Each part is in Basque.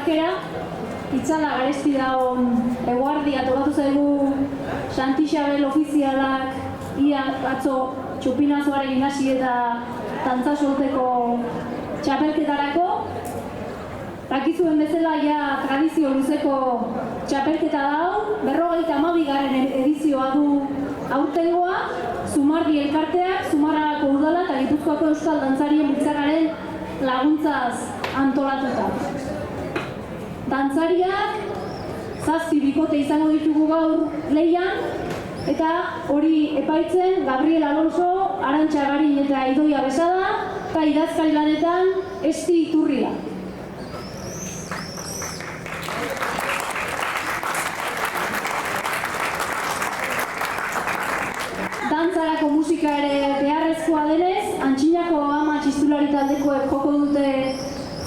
parkera, itzala garesti daun eguardia tokatu zaigu Santi Xabel ofizialak ia atzo txupinazoarekin hasi eta tantza solteko txapelketarako. Dakizuen bezala ja tradizio luzeko txapelketa dau, 52. edizioa du aurtengoa, Zumardi elkarteak, Zumarragako udala eta Gipuzkoako Euskal Dantzarien Biltzarraren laguntzaz antolatuta. Dantzariak 7 bikote izango ditugu gaur lehian, eta hori epaitzen Gabriel Alonso, Arantxa Garin eta Idoia Besada, eta idazkari lanetan Esti Iturria. Dantzarako musika ere beharrezkoa denez, Antxinako ama txistulari taldekoek joko dute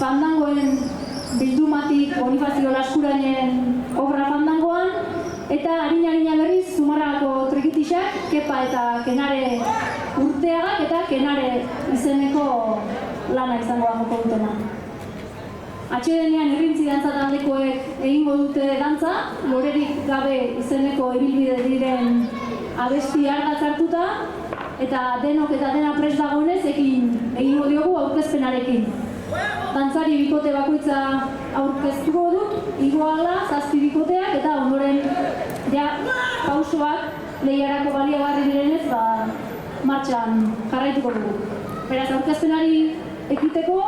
fandangoen bildumatik Bonifazio Laskurainen obra fandangoan, eta harina berriz Zumarragako trikitixak, Kepa eta Kenare Urteagak eta Kenare izeneko lana izango da joko dutena. Atxedenean irrintzi dantza taldekoek egingo dute dantza, lorerik gabe izeneko ibilbide diren abesti ardatz hartuta, eta denok eta dena prest dagoenez egingo diogu aurkezpenarekin. Dantzari bikote bakoitza aurkeztuko dut, iguala 7 bikoteak, eta ondoren pausoak lehiarako baliagarri direnez martxan jarraituko dugu. Beraz, aurkezpenari ekiteko,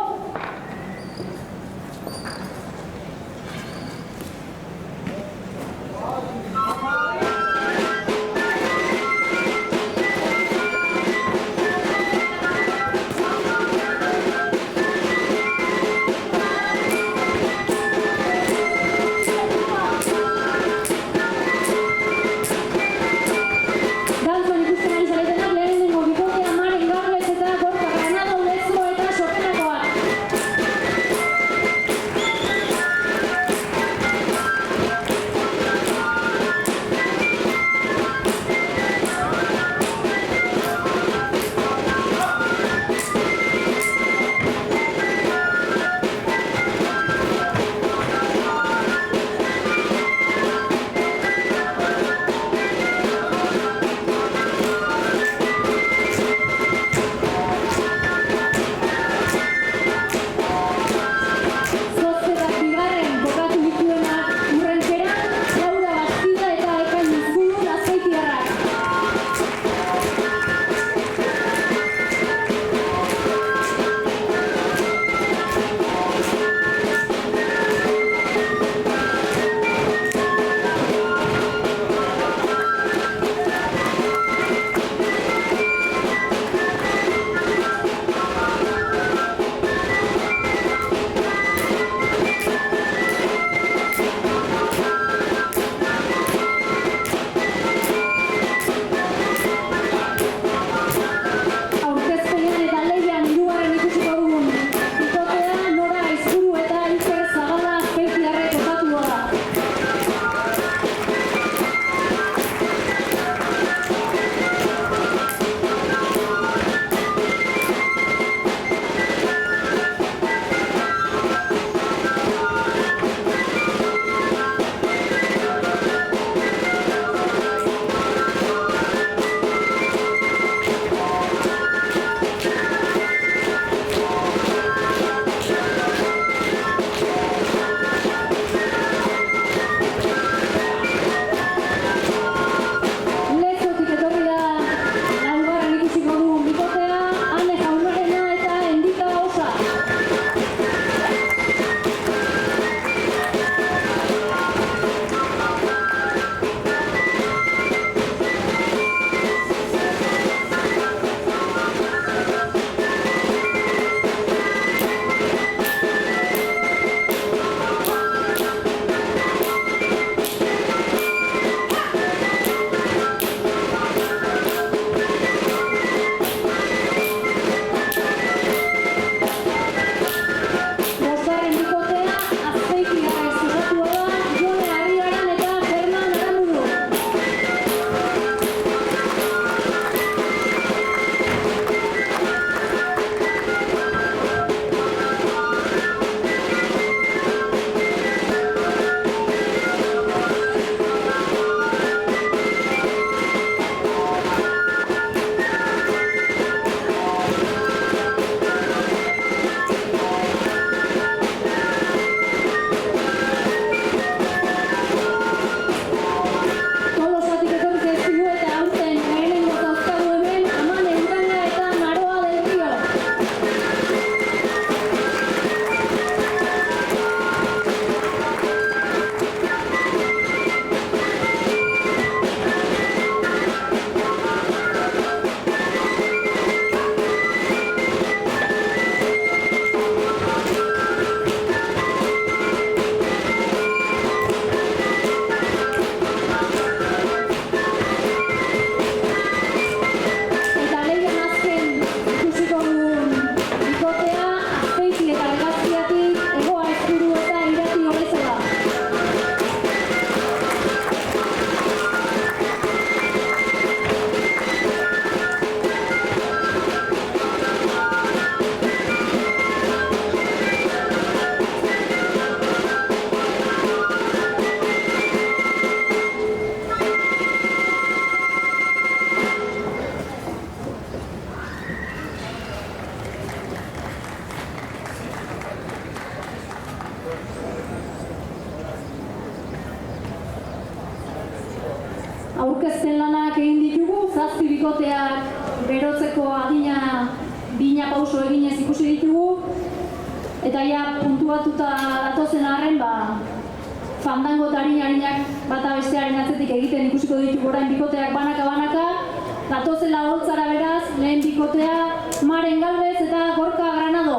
aurkezpen lanak egin ditugu, 7 bikoteak berotzeko adina bina pauso eginez ikusi ditugu, eta ja puntuatuta datozen arren, fandango eta harinak bata bestearen atzetik egiten ikusiko ditugu orain bikoteak banaka-banaka, datozela holtzara beraz, lehen bikotea Maren Galvez eta Gorka Granado.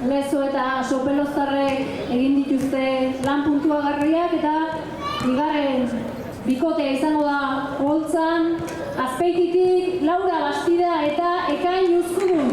Lezo eta Sopeloztarrek egin dituzte lan puntuagarriak eta bigarren bikotea izango da Oholtzan, Azpeititik Laura Bastida eta Ekain Uzkudun.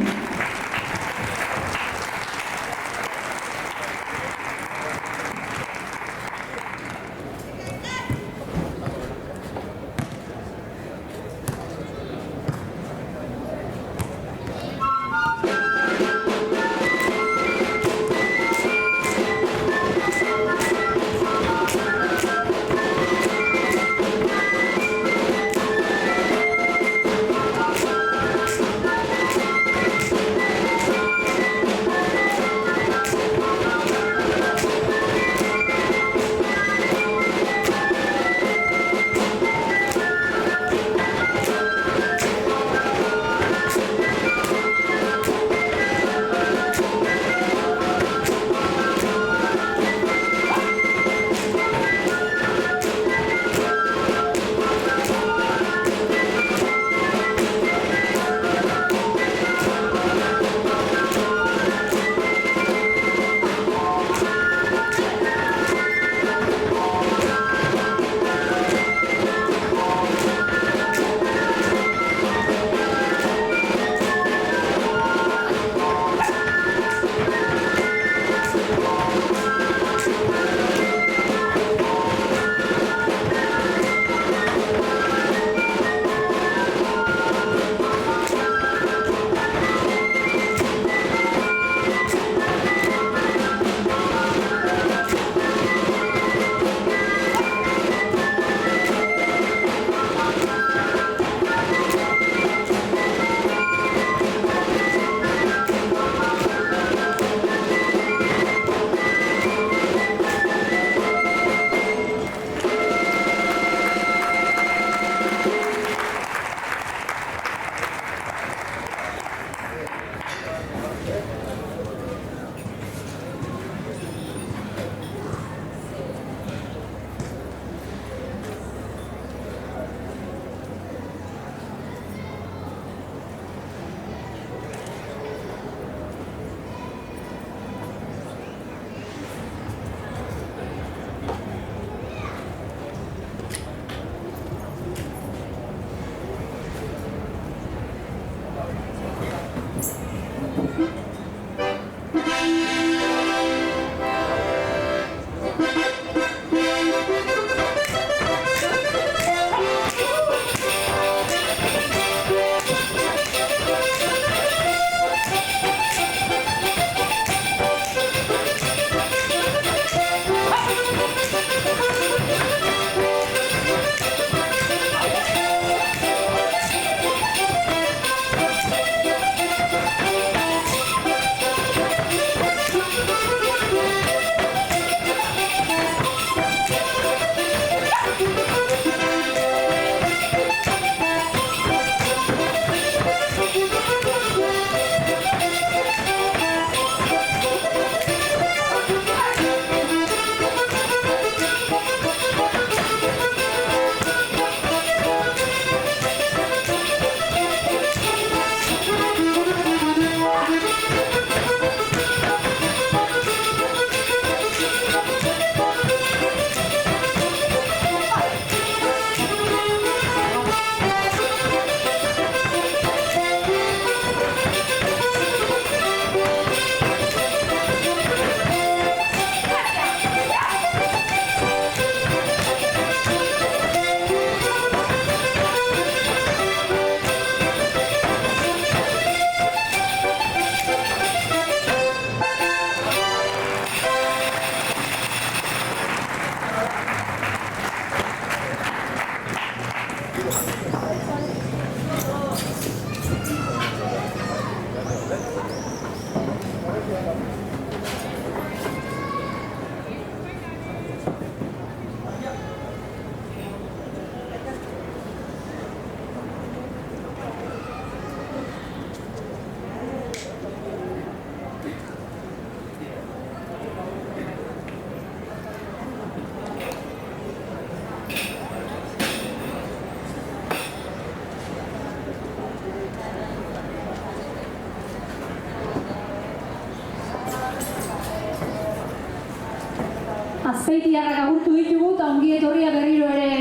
Azpeitiarrak agurtu ditugu eta ongi etorria berriro ere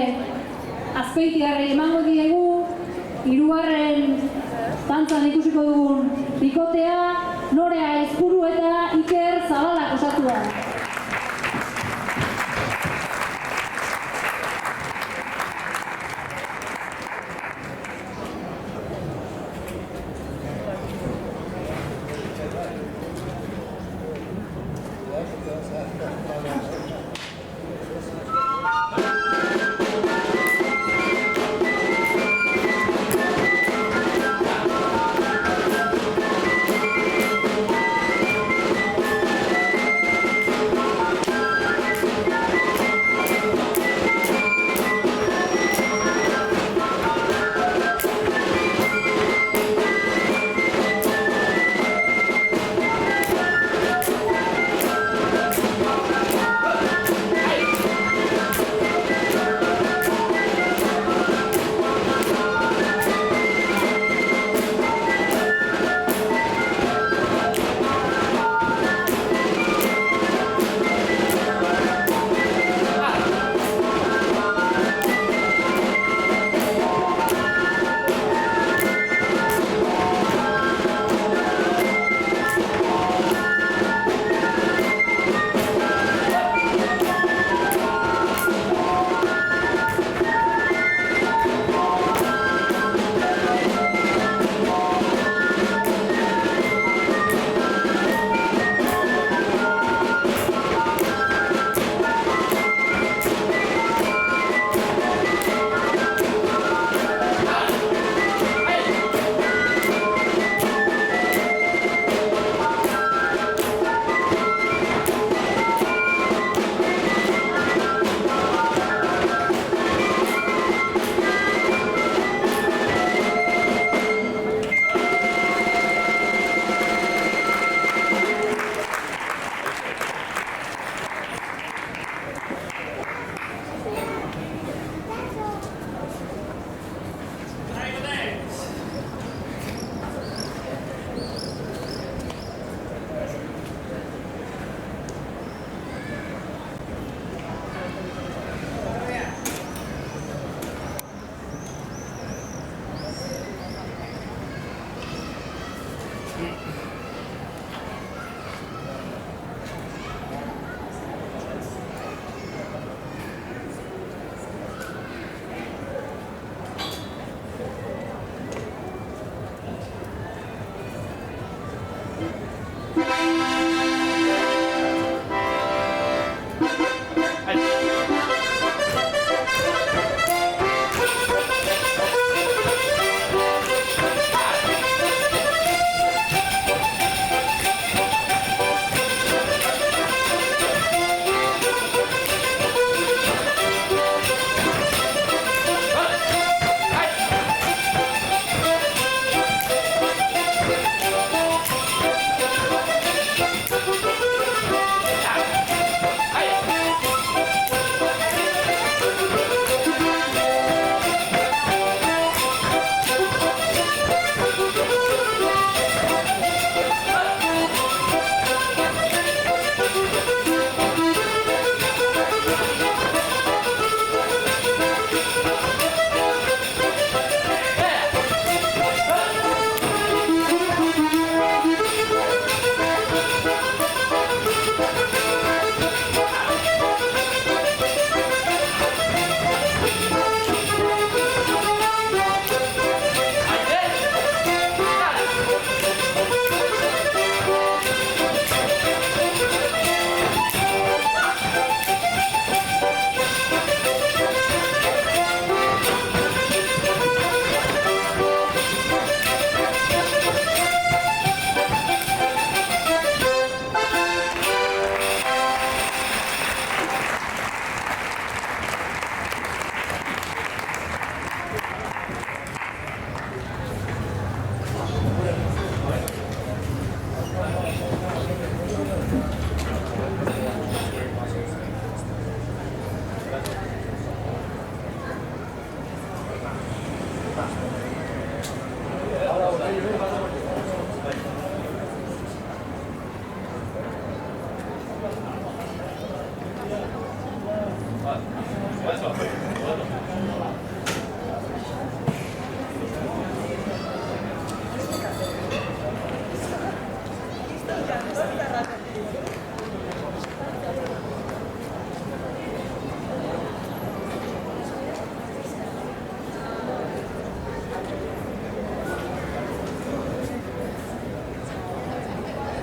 Azpeitiarrei emango diegu. Hirugarren dantzan ikusiko dugun bikotea, Norea Ezpuru eta Iker Zabalak osatua.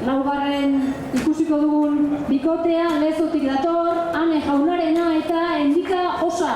laugarren ikusiko dugun bikotea Lezotik dator, Ane Jaunarena eta Endika Osa.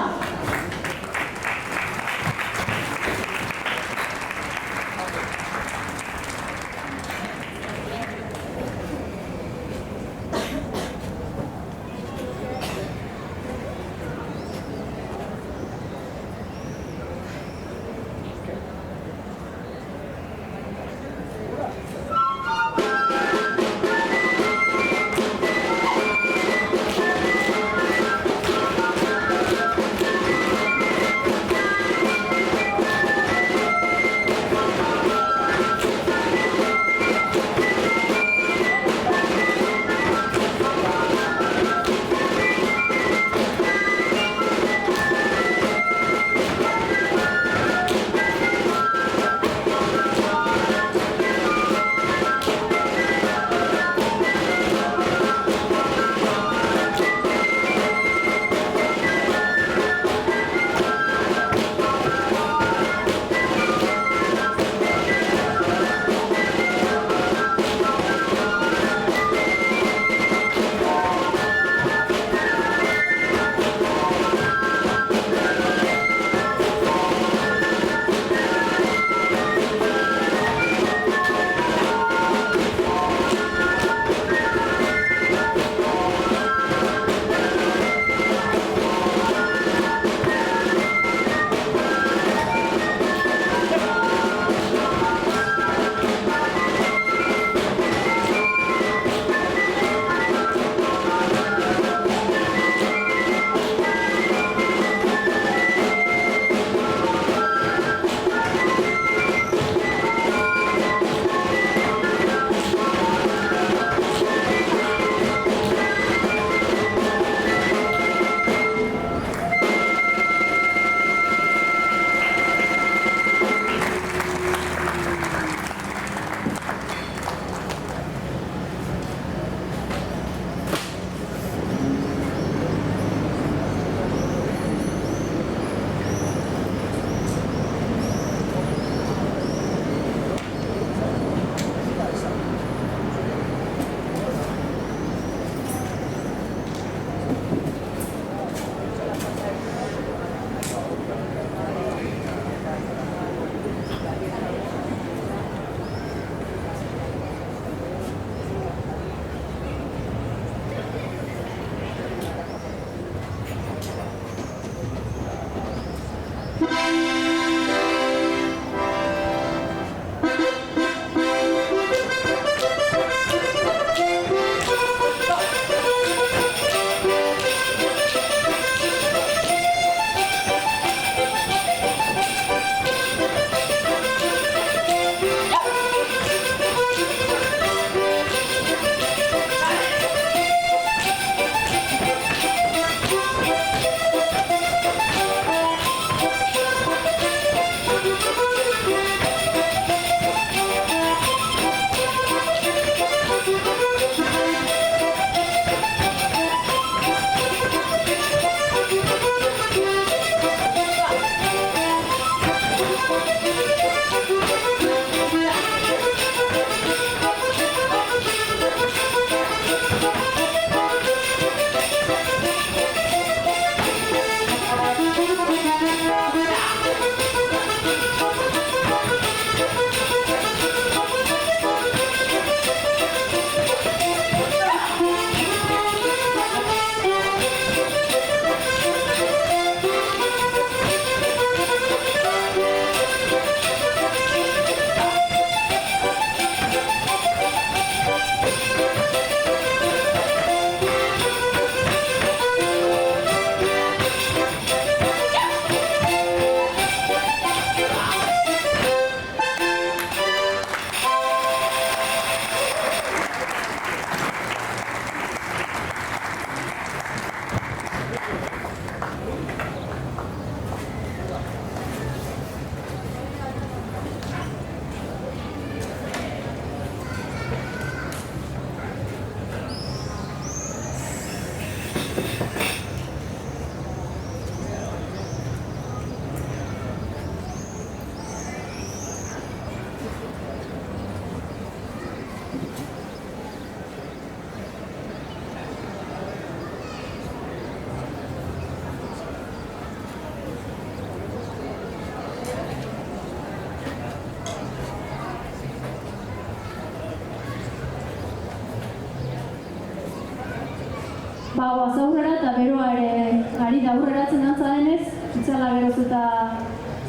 goaz aurrera eta beroa ere ari da aurreratzen antza denez, itzala geroz eta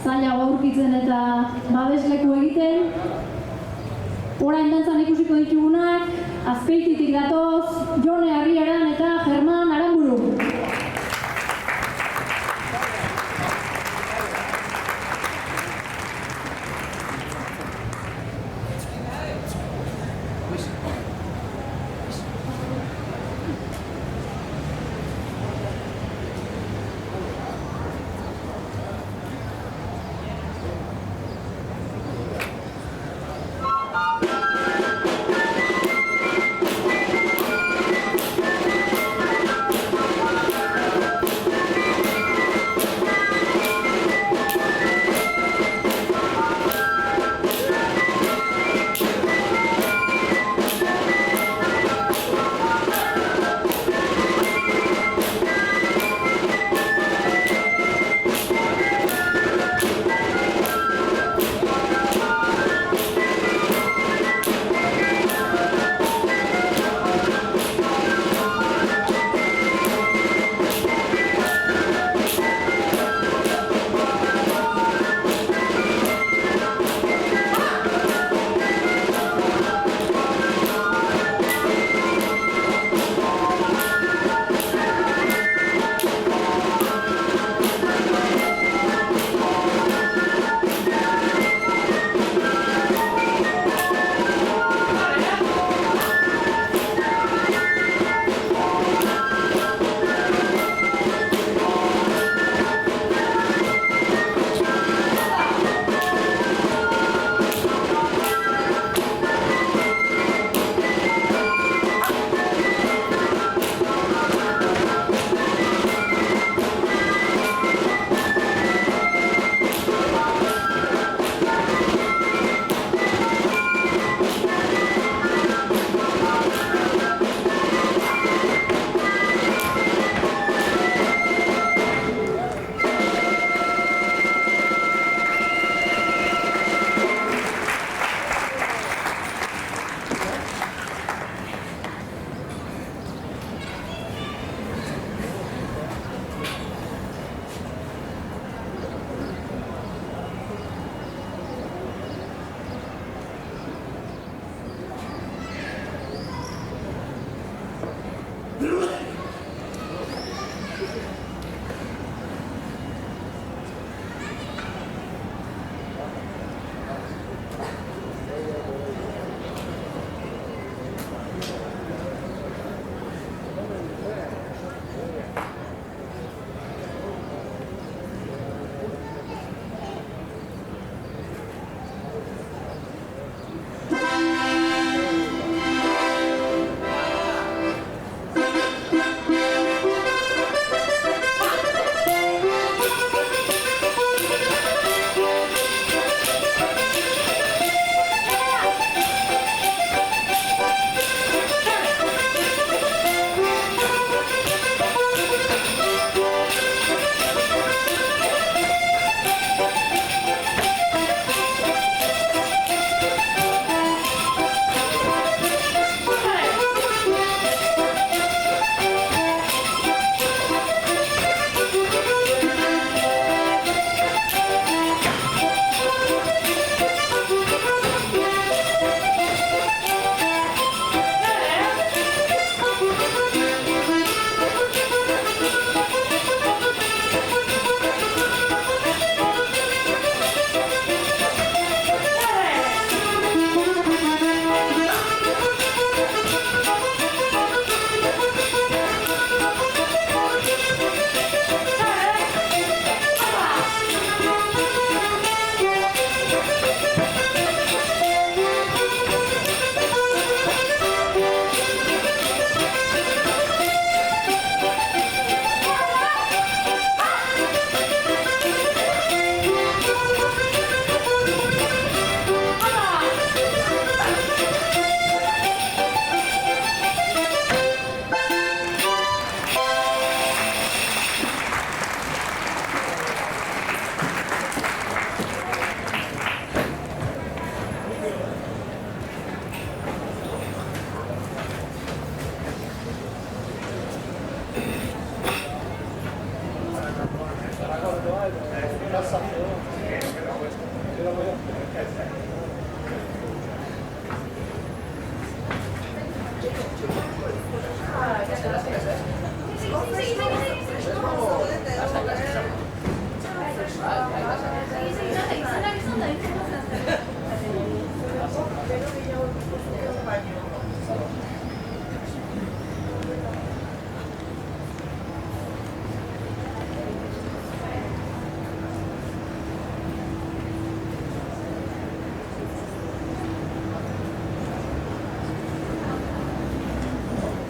zailago aurkitzen eta babesleku egiten. Orain dantzan ikusiko ditugunak, Azpeititik datoz, Jone Arriaran eta German Aramburu.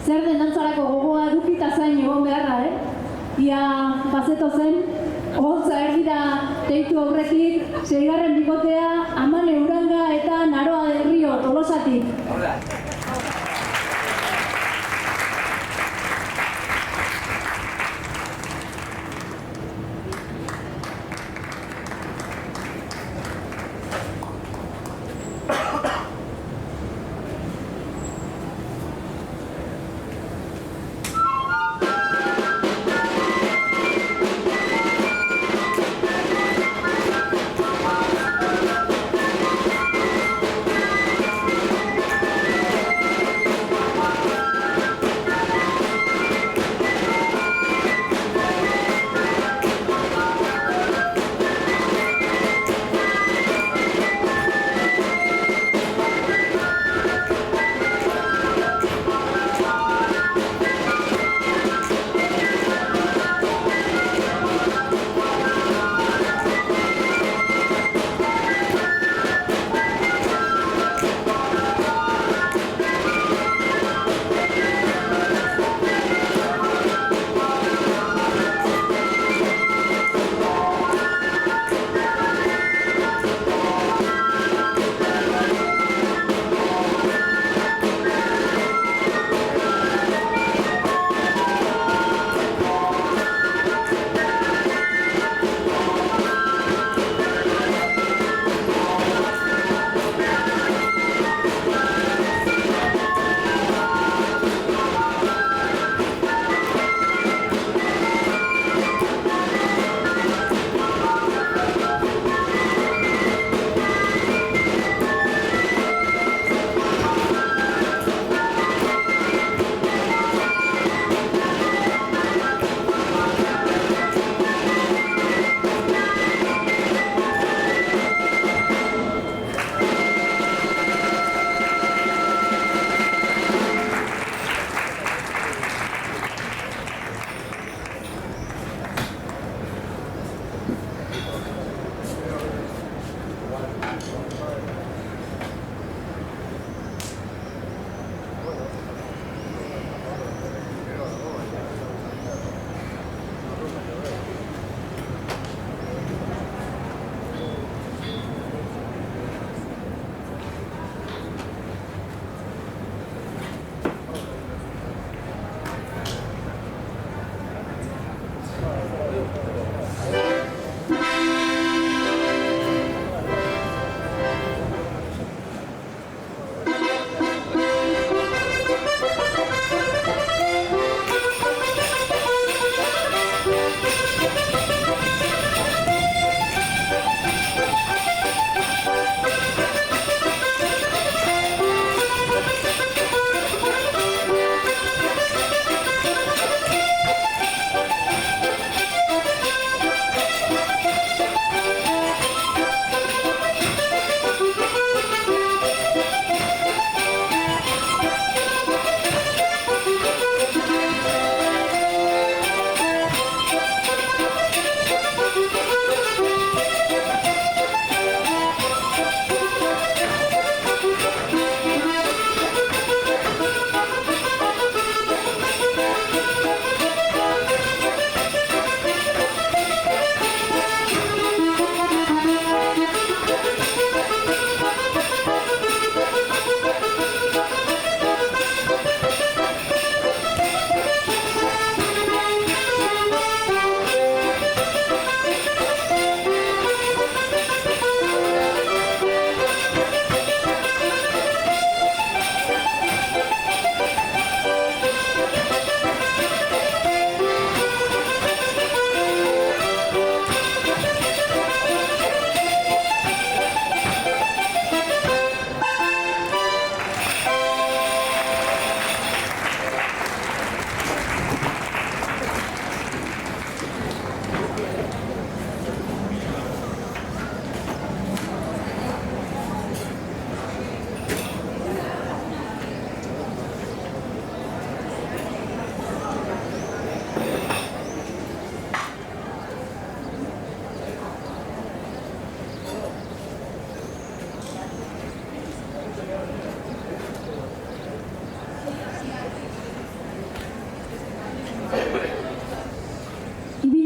Zer den dantzarako gogoa edukita zain egon beharra, Ia bazeto zen, ohotza erdira deitu aurretik, 6. bikotea, Amane Uranga eta Naroa del Rio, Tolosatik.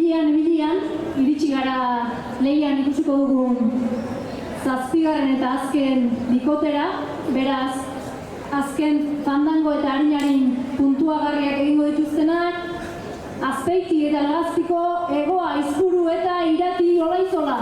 Ibilian, iritsi gara lehian ikusiko dugun 7. eta azken bikotera, beraz, azken fandango eta harin puntuagarriak egingo dituztenak, Azpeiti eta Legazpiko, Hegoa, Aizpuru eta Irati Olaizola.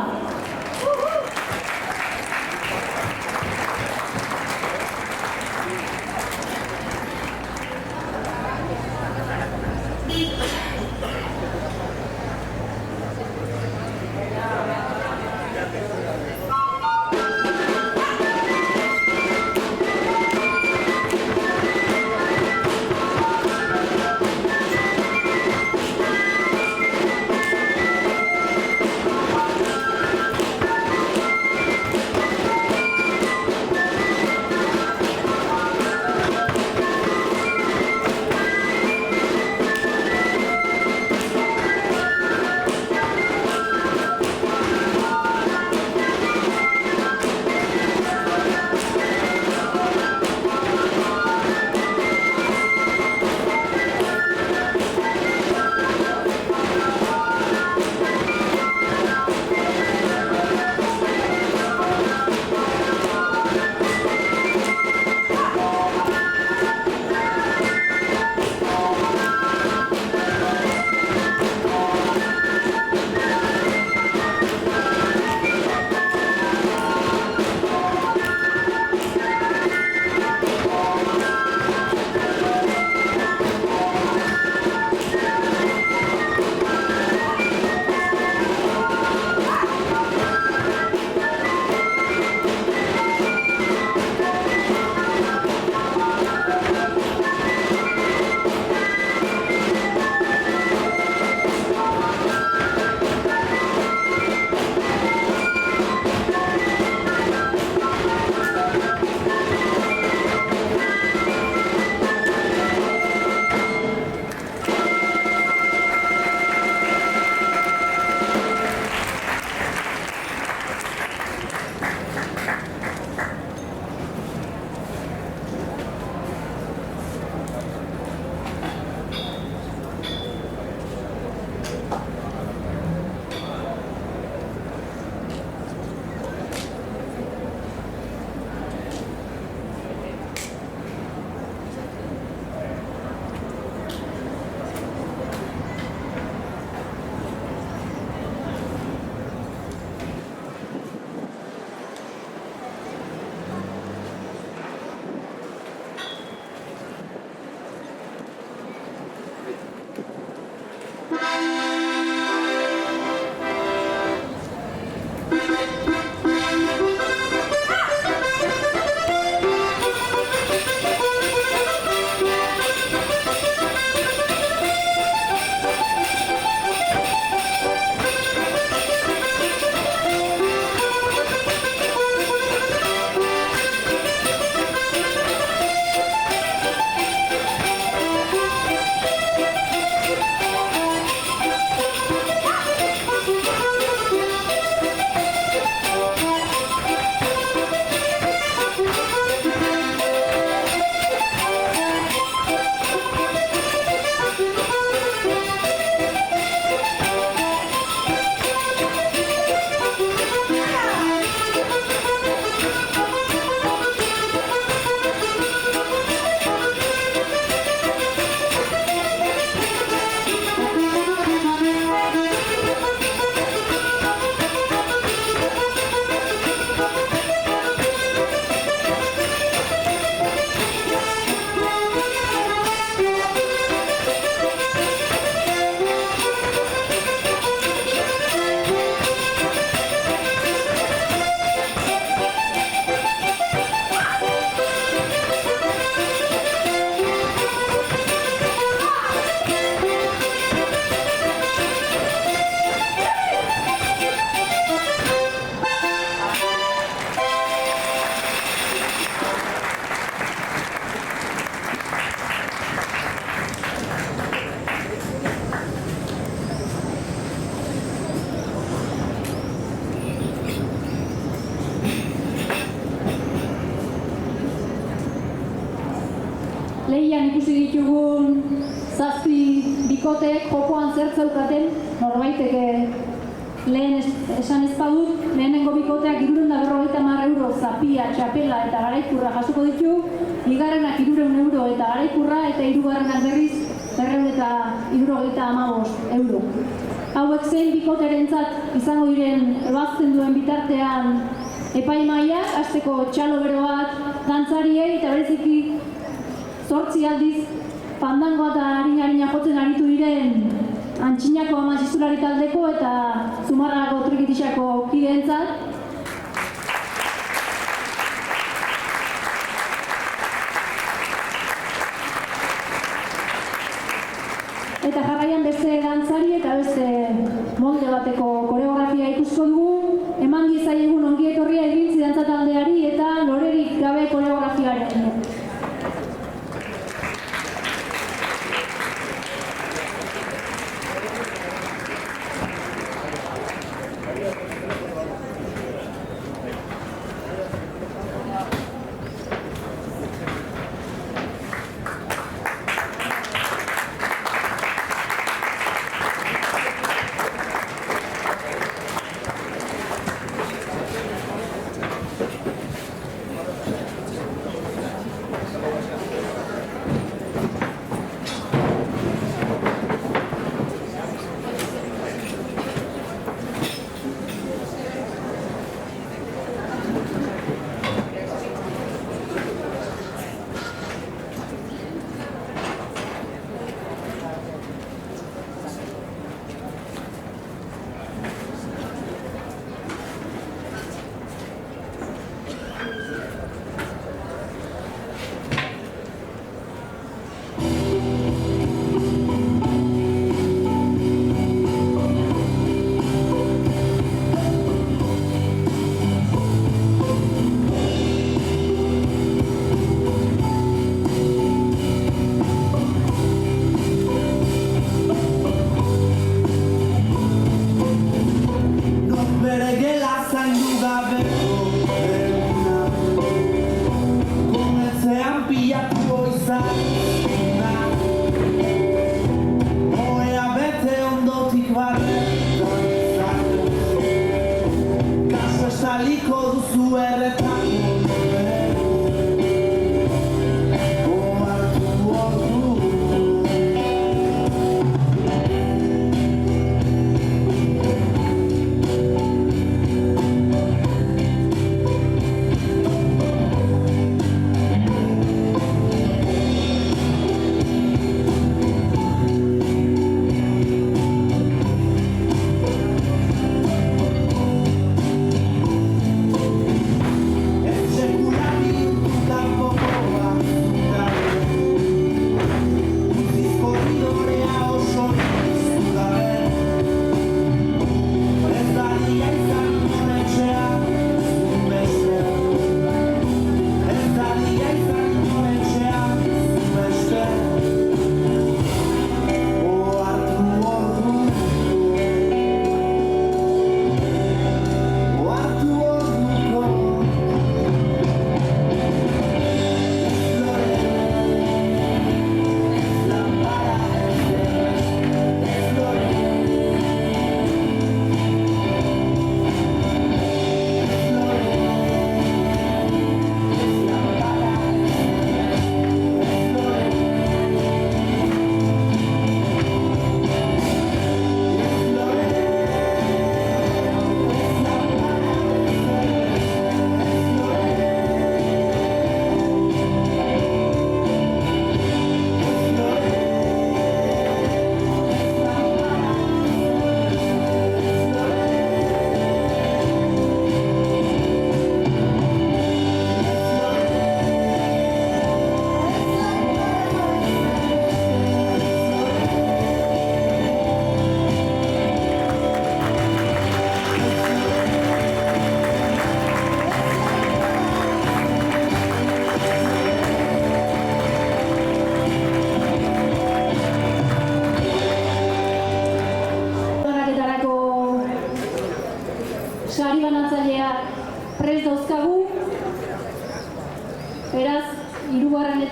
Iruñan ikusi ditugun 7 bikoteek jokoan zer zeukaten, norbaitek lehen esan ez badut, lehenengo bikoteak 350 euro zapia, txapela eta garaikurra jasoko ditu, bigarrenak 300 euro eta garaikurra, eta hirugarrenak berriz 275 euro. Hauek zein bikoterentzat izango diren ebazten duen bitartean epaimahaiak, hasteko txalo bero bat dantzariei eta bereziki 8 aldiz pandangoa eta harina jotzen aritu diren Antxinako ama txistulari taldeko eta Zumarragako Trikitixako kideentzat. Eta jarraian beste dantzari eta beste molde bateko koreografia ikusko dugu. Eman diezaiegun ongi etorria Egintzi dantza taldeari eta lorerik gabe koreografiaren.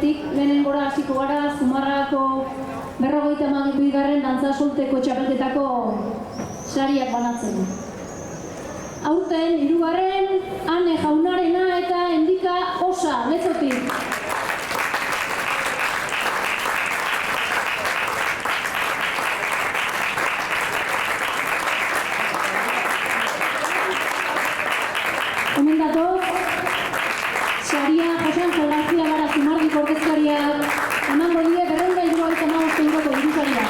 batetik lehenengora hasiko gara Zumarragako 52. dantza solteko txapelketako sariak banatzen. Aurten, 3. Ane Jaunarena eta Endika Osa, Lezotik. Hemen datoz, saria Jose Angel García gara Zumarragiko ordezkariak emango die 275 euroko dirusaria.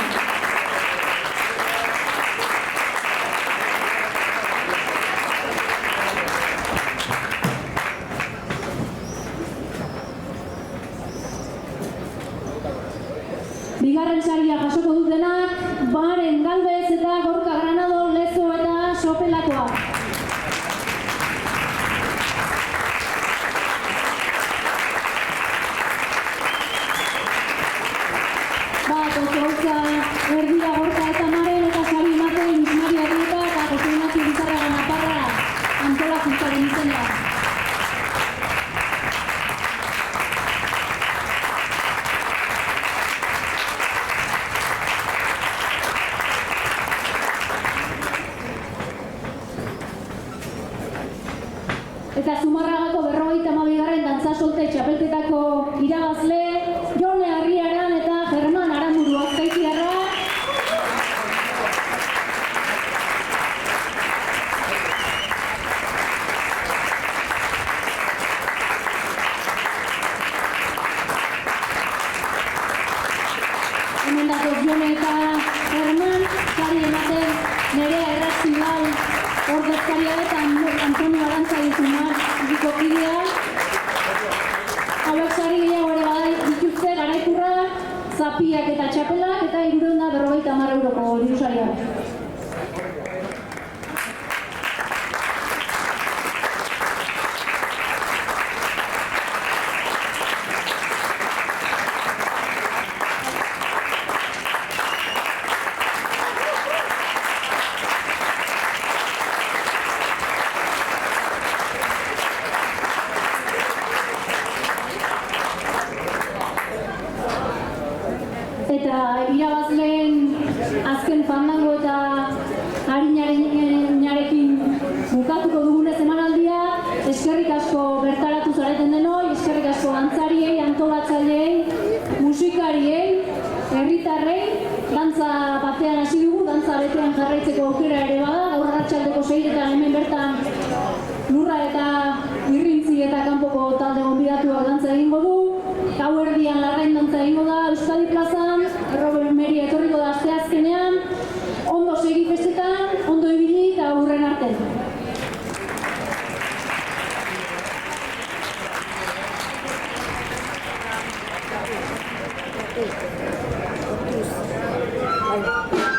Bigarren saria jasoko dutenak, Maren Galvez eta Gorka Granado, Lezo eta Sopelakoa. Otza Erdira Gorka eta Maren eta sari ematen Ismari Arrieta eta Jose Ignacio Bizarraga Naparra antolakuntzaren izena. Eta Zumarragako 52. dantza solte txapelketako irabazle Jone Arriaran eta German Aramuru Azkaitiarra. Hemen datoz Jone eta German, sari ematen Nerea Errazibal ordezkaria eta Antonio Arantzai Zumarragiko kidea. Hauek sari gehiago ere badai dituzte garaikurrak, zapiak eta txapelak eta 350 euroko dirusariak. Eta irabazleen azken fandango eta harinarekin bukatuko dugunez emanaldia, eskerrik asko bertaratu zareten denoi, eskerrik asko dantzariei, antolatzaileei, musikariei, herritarrei, dantza batean hasi dugu, dantza betean jarraitzeko aukera ere bada, gaur arratsaldeko 6etan hemen bertan Lurra eta Irrintzi eta kanpoko talde gonbidatuak dantza egingo du. Gauerdian Larrain dantza egingo da Euskadi plazan, Robert Meri etorriko da asteazkenean, ondo segi festetan, ondo ibili eta hurren arte. Thank you.